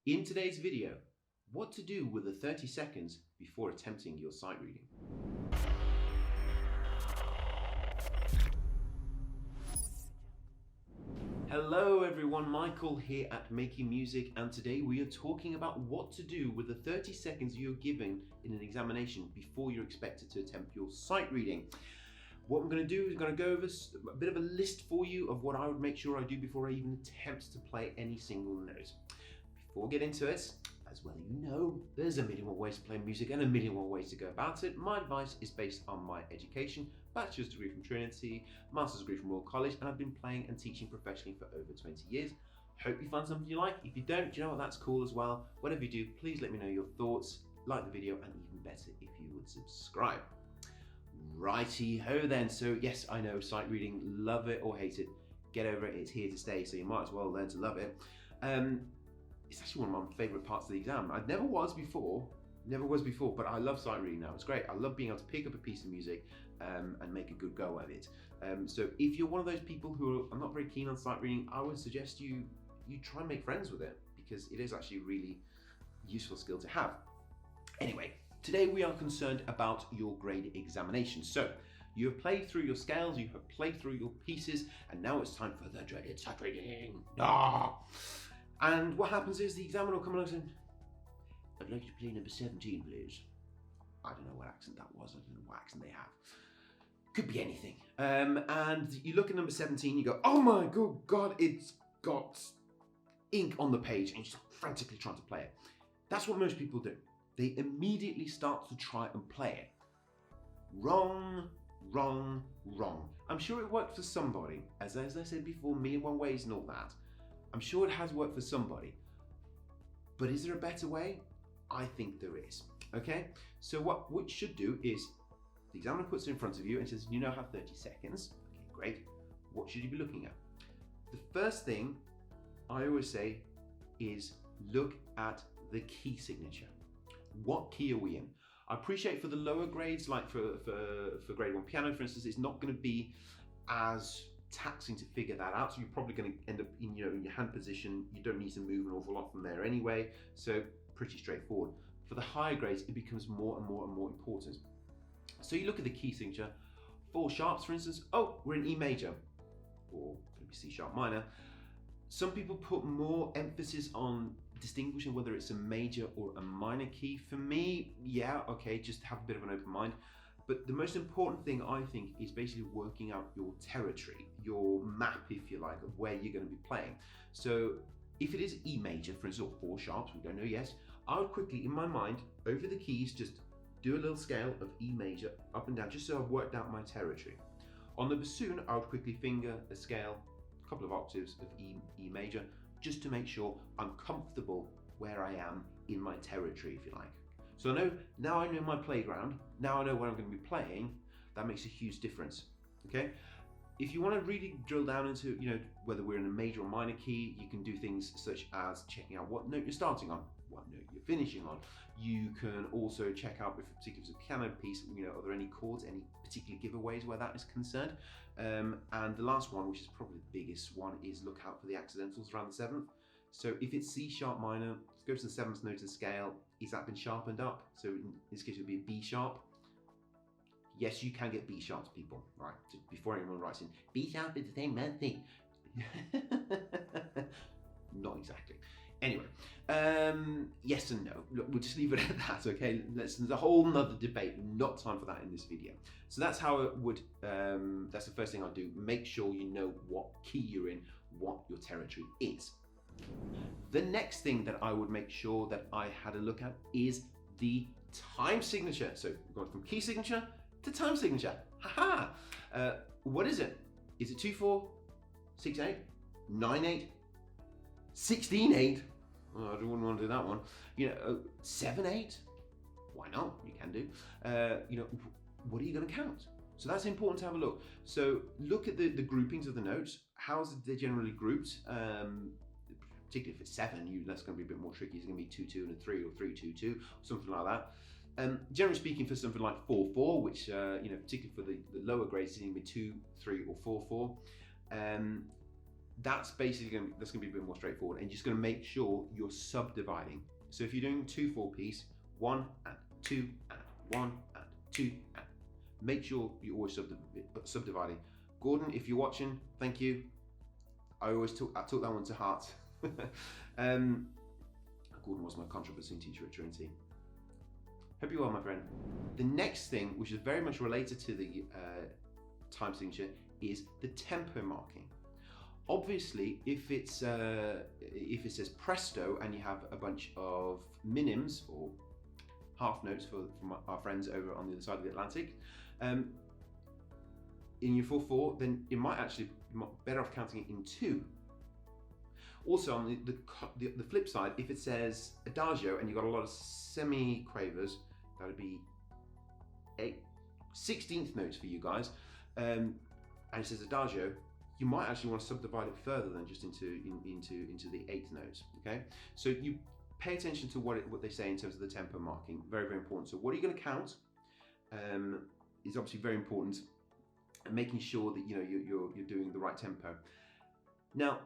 In today's video, what to do with the 30 seconds before attempting your sight reading. Hello everyone, Michael here at Making Music, and today we are talking about what to do with the 30 seconds you're given in an examination before you're expected to attempt your sight reading. What I'm going to do is I'm going to go over a bit of a list for you of what I would make sure I do before I even attempt to play any single note. Before we get into it, as well you know, there's a million ways to play music and a million ways to go about it. My advice is based on my education, bachelor's degree from Trinity, master's degree from Royal College, and I've been playing and teaching professionally for over 20 years. Hope you find something you like. If you don't, do you know what, that's cool as well. Whatever you do, please let me know your thoughts, like the video, and even better if you would subscribe. Righty ho then. So yes, I know, sight reading, love it or hate it, get over it, it's here to stay, so you might as well learn to love it. It's actually one of my favourite parts of the exam. I never was before, but I love sight reading now. It's great. I love being able to pick up a piece of music and make a good go at it. So if you're one of those people who are not very keen on sight reading, I would suggest you try and make friends with it, because it is actually a really useful skill to have. Anyway, today we are concerned about your grade examination. So you have played through your scales, you have played through your pieces, and now it's time for the dreaded sight reading. And what happens is the examiner will come along and say, I'd like you to play number 17, please. I don't know what accent that was, I don't know what accent they have. Could be anything. And you look at number 17, you go, oh my good God, it's got ink on the page, and you start frantically trying to play it. That's what most people do. They immediately start to try and play it. Wrong, wrong, wrong. I'm sure it worked for somebody, as I said before, million one ways and all that. I'm sure it has worked for somebody, but is there a better way? I think there is. Okay, so what you should do is the examiner puts it in front of you and says, you now have 30 seconds. Okay, great. What should you be looking at? The first thing I always say is look at the key signature. What key are we in? I appreciate for the lower grades, like for grade 1 piano, for instance, it's not going to be as taxing to figure that out, so you're probably going to end up in your hand position. You don't need to move an awful lot from there anyway, so pretty straightforward. For the higher grades, it becomes more and more and more important. So you look at the key signature, 4 sharps for instance. Oh, we're in E major, or maybe C sharp minor. Some people put more emphasis on distinguishing whether it's a major or a minor key. For me, yeah, okay, just have a bit of an open mind. But the most important thing, I think, is basically working out your territory, your map, if you like, of where you're going to be playing. So if it is E major, for instance, or 4 sharps, we don't know yet, I would quickly, in my mind, over the keys, just do a little scale of E major up and down, just so I've worked out my territory. On the bassoon, I would quickly finger a scale, a couple of octaves of E major, just to make sure I'm comfortable where I am in my territory, if you like. So now I know my playground, now I know where I'm going to be playing. That makes a huge difference, okay? If you want to really drill down into, whether we're in a major or minor key, you can do things such as checking out what note you're starting on, what note you're finishing on. You can also check out, if particularly if it's a piano piece, are there any chords, any particular giveaways where that is concerned? And the last one, which is probably the biggest one, is look out for the accidentals around the 7th. So if it's C sharp minor, go to the 7th note of the scale. Is that been sharpened up? So in this case, it would be a B sharp. Yes, you can get B sharps, people. Right, so before anyone writes in, B sharp is the same mad thing. Not exactly. Anyway, yes and no. Look, we'll just leave it at that, okay? There's a whole nother debate, not time for that in this video. So that's how it would, that's the first thing I'll do. Make sure you know what key you're in, what your territory is. The next thing that I would make sure that I had a look at is the time signature. So we're going from key signature to time signature. Haha! What is it? Is it 2/4, 6/8, 9/8, 16/8? Oh, I wouldn't want to do that one. 7/8? Why not? You can do. What are you going to count? So that's important to have a look. So look at the groupings of the notes. How's they generally grouped? Particularly if it's 7, that's going to be a bit more tricky. It's going to be 2/2 and a 3, or 3/2/2, something like that. Generally speaking, for something like 4/4, which particularly for the lower grades, it's going to be 2/3 or 4/4. That's basically that's going to be a bit more straightforward, and you're just going to make sure you're subdividing. So if you're doing 2/4 piece, 1 and 2 and 1 and 2 and, make sure you're always subdividing. Gordon, if you're watching, thank you. I took that one to heart. Gordon was my contrabass teacher at Trinity. Hope you're well, my friend. The next thing, which is very much related to the time signature, is the tempo marking. Obviously, if it says presto and you have a bunch of minims or half notes from our friends over on the other side of the Atlantic, in your 4/4, then it might actually be better off counting it in 2. Also, on the flip side, if it says adagio and you've got a lot of semi-quavers, that would be 16th notes for you guys, and it says adagio, you might actually want to subdivide it further than just into the 8th notes. Okay, so you pay attention to what they say in terms of the tempo marking. Very, very important. So what are you going to count? Is obviously very important, and making sure that you're doing the right tempo. Now,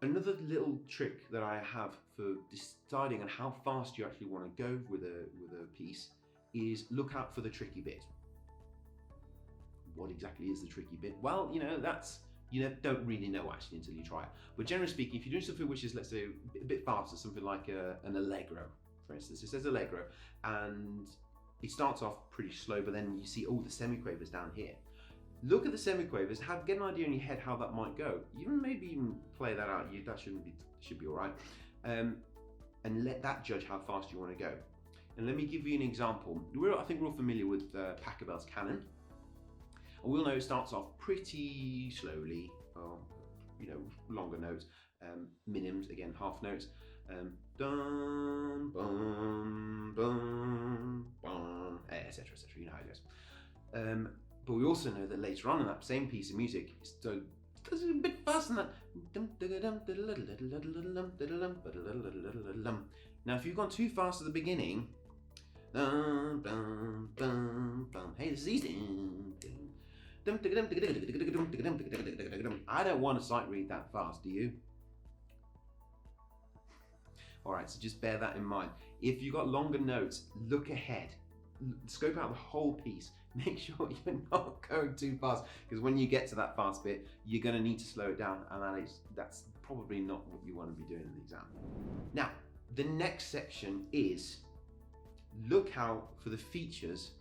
another little trick that I have for deciding on how fast you actually want to go with a piece is look out for the tricky bit. What exactly is the tricky bit? Well, that's, don't really know actually until you try it. But generally speaking, if you're doing something which is, let's say, a bit faster, something like an allegro, for instance, it says allegro, and it starts off pretty slow, but then you see all the semiquavers down here. Look at the semiquavers, get an idea in your head how that might go. Maybe even play that out. That should be all right, and let that judge how fast you want to go. And let me give you an example. I think we're all familiar with Pachelbel's canon. And we'll know it starts off pretty slowly, longer notes, minims, again, half notes, dun, bum, bum, bum, etc., etc. You know how it goes. But we also know that later on in that same piece of music, it goes a bit faster than that. Now, if you've gone too fast at the beginning, hey, this is easy. I don't want to sight read that fast, do you? Alright, so just bear that in mind. If you've got longer notes, look ahead. Scope out the whole piece. Make sure you're not going too fast, because when you get to that fast bit, you're going to need to slow it down, and that's probably not what you want to be doing in the exam. Now, the next section is look out for the features.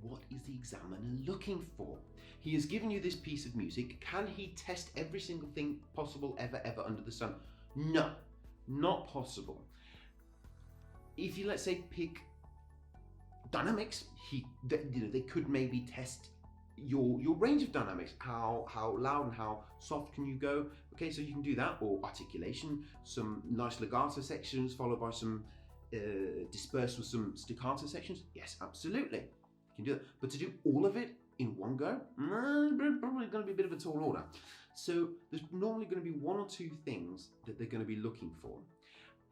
What is the examiner looking for? He has given you this piece of music. Can he test every single thing possible ever under the sun? No, not possible. If you, let's say, pick dynamics, they could maybe test your range of dynamics. How loud and how soft can you go? Okay, so you can do that. Or articulation, some nice legato sections followed by some dispersed with some staccato sections. Yes, absolutely. You can do that, but to do all of it in one go, probably going to be a bit of a tall order. So there's normally going to be 1 or 2 things that they're going to be looking for,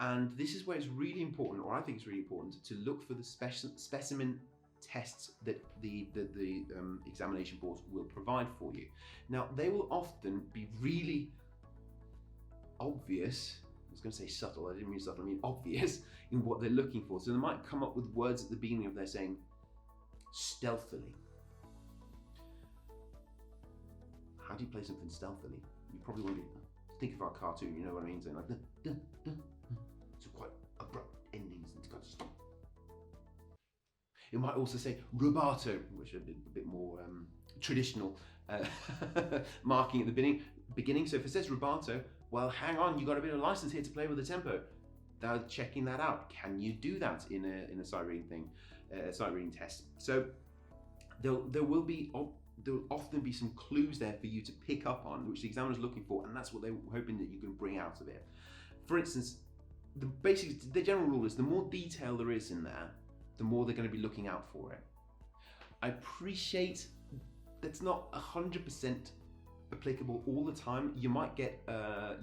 and this is where it's really important, or I think it's really important, to look for the specimen tests that the examination boards will provide for you. Now, they will often be really obvious. I was going to say subtle. I didn't mean subtle. I mean obvious in what they're looking for. So they might come up with words at the beginning of their saying stealthily. How do you play something stealthily? You probably want to think of our cartoon, you know what I mean? Saying like, so quite abrupt endings and it's got to stop. It might also say rubato, which is a bit more traditional marking at the beginning. So if it says rubato, well, hang on, you got a bit of license here to play with the tempo. They're checking that out. Can you do that in a sight reading thing? Sight reading test. So there'll often be some clues there for you to pick up on, which the examiner's looking for, and that's what they're hoping that you can bring out of it. For instance, the general rule is the more detail there is in there, the more they're going to be looking out for it. I appreciate that's not 100% applicable all the time. You might get a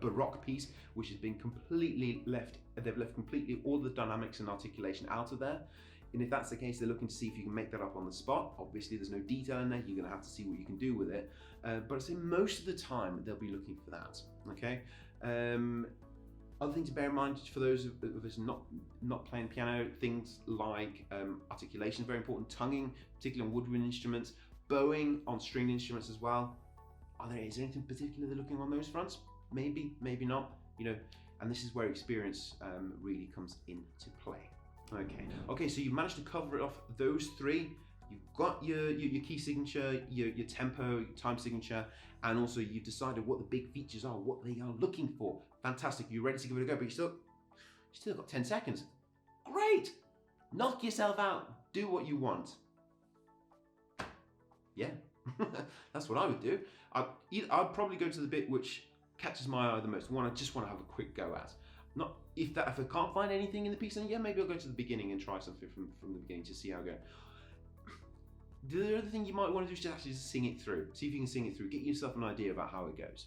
Baroque piece which has been completely left. They've left completely all the dynamics and articulation out of there. And if that's the case, they're looking to see if you can make that up on the spot. Obviously, there's no detail in there. You're going to have to see what you can do with it. But I'd say most of the time, they'll be looking for that, okay? Other thing to bear in mind for those of us not playing piano, things like articulation is very important, tonguing, particularly on woodwind instruments, bowing on stringed instruments as well. Is there anything particular they're looking on those fronts? Maybe, maybe not. You know, and this is where experience really comes into play. Okay, so you've managed to cover it off those three. You've got your key signature, your tempo, your time signature, and also you've decided what the big features are, what they are looking for. Fantastic, you're ready to give it a go, but you still got 10 seconds. Great! Knock yourself out, do what you want. Yeah, that's what I would do. I'd probably go to the bit which catches my eye the most, one I just want to have a quick go at. Not if I can't find anything in the piece, then yeah, maybe I'll go to the beginning and try something from the beginning to see how I go. The other thing you might want to do is just actually sing it through. See if you can sing it through. Get yourself an idea about how it goes.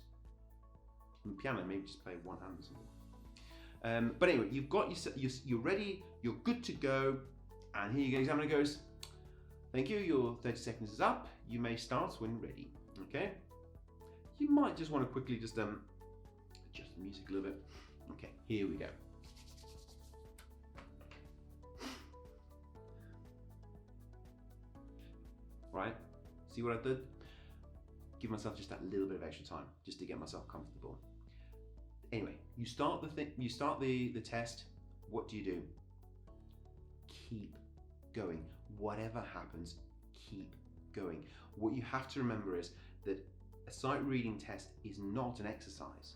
On the piano, maybe just play one hand or something. But anyway, you've got you're ready, you're good to go, and here you go. Examiner goes, thank you, your 30 seconds is up. You may start when ready, okay? You might just want to quickly just adjust the music a little bit. Okay, here we go. Right, see what I did? Give myself just that little bit of extra time just to get myself comfortable. Anyway, you start the test. What do? Keep going. Whatever happens, keep going. What you have to remember is that a sight reading test is not an exercise.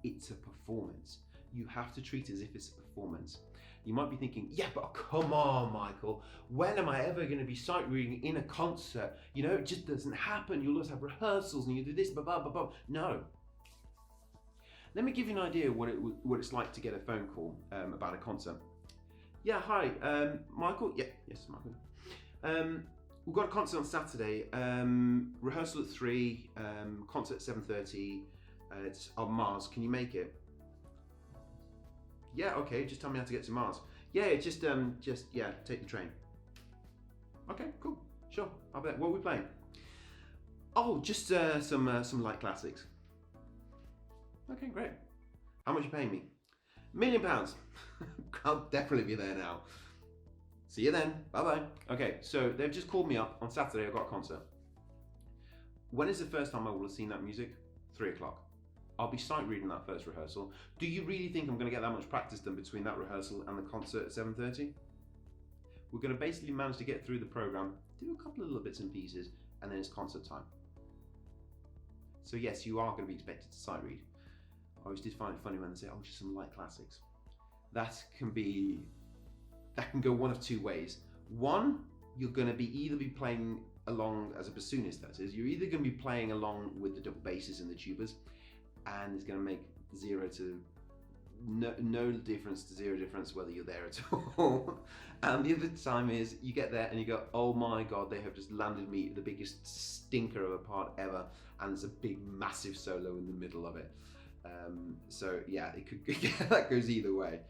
It's a performance. You have to treat it as if it's a performance. You might be thinking, yeah, but come on, Michael, when am I ever going to be sight reading in a concert? You know, it just doesn't happen. You'll always have rehearsals and you do this, blah, blah, blah, blah. No. Let me give you an idea of what it's like to get a phone call about a concert. Yeah, hi, Michael? Yeah, yes, Michael. We've got a concert on Saturday, rehearsal at 3, concert at 7:30. It's on Mars. Can you make it? Yeah, okay, just tell me how to get to Mars. Yeah, just take the train. Okay, cool, sure, I'll bet. What are we playing? Oh, just some light classics. Okay, great. How much are you paying me? £1 million. I'll definitely be there now. See you then, bye-bye. Okay, so they've just called me up on Saturday. I've got a concert. When is the first time I will have seen that music? 3 o'clock. I'll be sight reading that first rehearsal. Do you really think I'm going to get that much practice done between that rehearsal and the concert at 7:30? We're going to basically manage to get through the program, do a couple of little bits and pieces, and then it's concert time. So yes, you are going to be expected to sight read. I always did find it funny when they say, oh, just some light classics. That can go one of two ways. One, you're going to either be playing along as a bassoonist, that is. You're either going to be playing along with the double basses and the tubas, and it's going to make no difference to zero difference whether you're there at all. And the other time is you get there and you go, oh my God, they have just landed me the biggest stinker of a part ever, and there's a big massive solo in the middle of it. So yeah, it could that goes either way.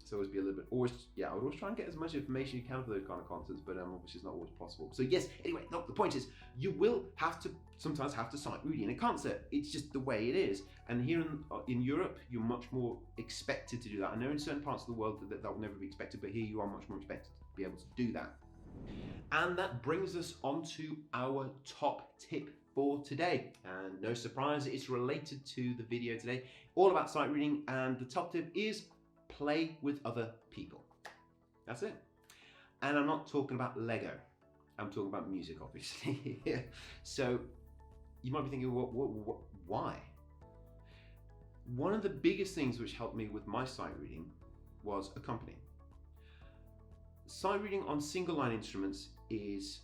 So always be a little bit, I would always try and get as much information you can for those kind of concerts, but obviously it's not always possible. So yes, anyway, no, the point is, you will sometimes have to sight read in a concert. It's just the way it is. And here in Europe, you're much more expected to do that. I know in certain parts of the world that will never be expected, but here you are much more expected to be able to do that. And that brings us on to our top tip for today. And no surprise, it's related to the video today, all about sight reading. And the top tip is play with other people. That's it. And I'm not talking about Lego. I'm talking about music, obviously. So you might be thinking, why? One of the biggest things which helped me with my sight reading was accompanying. Sight reading on single line instruments is,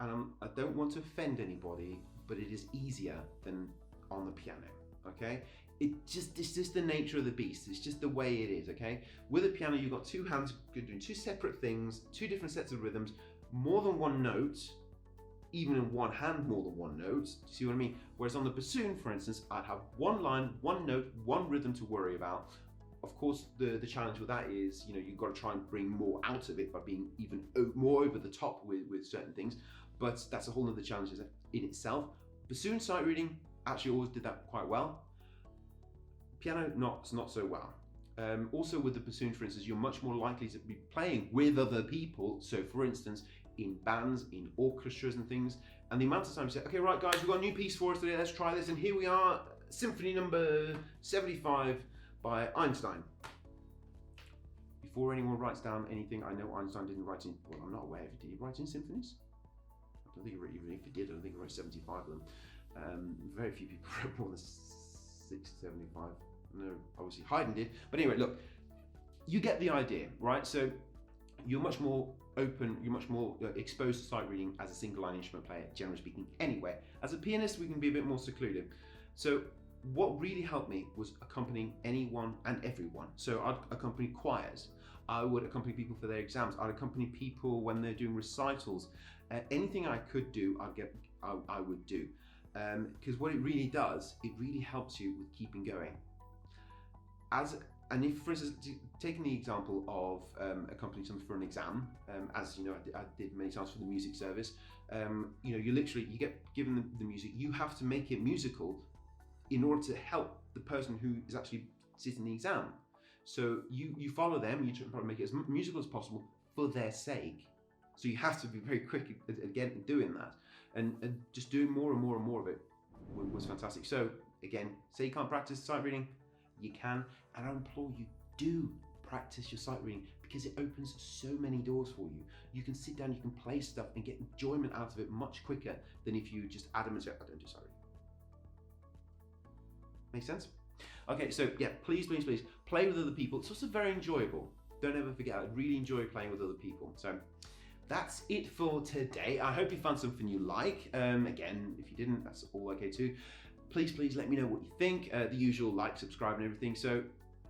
and I don't want to offend anybody, but it is easier than on the piano, okay? It's just the nature of the beast. It's just the way it is, okay? With a piano, you've got two hands doing two separate things, two different sets of rhythms, more than one note, even in one hand, more than one note. Do you see what I mean? Whereas on the bassoon, for instance, I'd have one line, one note, one rhythm to worry about, of course, the challenge with that is, you've got to try and bring more out of it by being even more over the top with certain things. But that's a whole other challenge in itself. Bassoon sight reading actually always did that quite well. Piano, not so well. Also with the bassoon, for instance, you're much more likely to be playing with other people. So for instance, in bands, in orchestras and things, and the amount of times you say, okay, right guys, we've got a new piece for us today, let's try this, and here we are, Symphony number 75 by Einstein. Before anyone writes down anything, I know Einstein didn't write in, well, I'm not aware if he did write in symphonies. I don't think he wrote, even if he did, I don't think he wrote 75 of them. Very few people wrote more than 675. No, obviously Haydn did. But anyway, look, you get the idea, right? So you're much more open, you're much more exposed to sight reading as a single line instrument player, generally speaking, anyway. As a pianist, we can be a bit more secluded. So what really helped me was accompanying anyone and everyone. So I'd accompany choirs, I would accompany people for their exams, I'd accompany people when they're doing recitals. Anything I could do, I would do. Because what it really does, it really helps you with keeping going. And if, for instance, taking the example of accompanying someone for an exam, as you know, I did many times for the music service. You get given the music, you have to make it musical in order to help the person who is actually sitting the exam. So you follow them, you try to make it as musical as possible for their sake. So you have to be very quick again in doing that, and just doing more and more and more of it was fantastic. So again, say you can't practice sight reading, you can, and I implore you, do practice your sight reading, because it opens so many doors for you. You can sit down, you can play stuff and get enjoyment out of it much quicker than if you just adamantly say, I don't do sight reading. Make sense? Okay, so yeah, please play with other people. It's also very enjoyable. Don't ever forget, I really enjoy playing with other people. So that's it for today. I hope you found something you like. Again, if you didn't, that's all okay too. Please let me know what you think. The usual like, subscribe and everything. So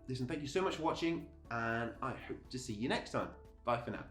listen, thank you so much for watching, and I hope to see you next time. Bye for now.